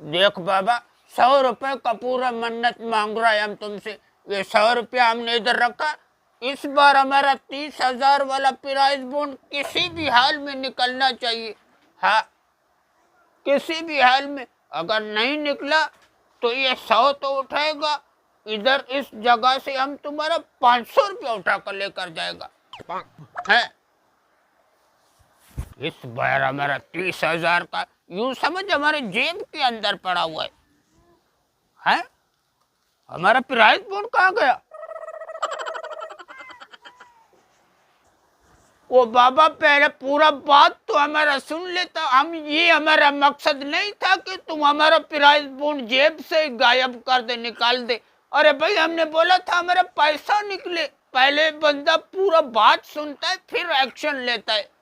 देख बाबा, 100 रुपए का पूरा मन्नत मांग रहा है हम तुमसे। ये 100 रुपया हमने इधर रखा। इस बार हमारा 30,000 वाला प्राइज बॉन्ड किसी भी हाल में निकलना चाहिए। हाँ, किसी भी हाल में। अगर नहीं निकला तो ये 100 तो उठाएगा, इधर इस जगह से हम तुम्हारा 500 रुपया उठा कर लेकर जाएगा है। इस बार हमारा 30,000 का यूं समझ हमारे जेब के अंदर पड़ा हुआ है? हमारा प्राइज बॉन्ड कहाँ गया? वो बाबा, पहले पूरा बात तो हमारा सुन लेता। ये हमारा मकसद नहीं था कि तुम हमारा प्राइज बॉन्ड जेब से गायब कर दे, निकाल दे। अरे भाई, हमने बोला था हमारा पैसा निकले। पहले बंदा पूरा बात सुनता है फिर एक्शन लेता है।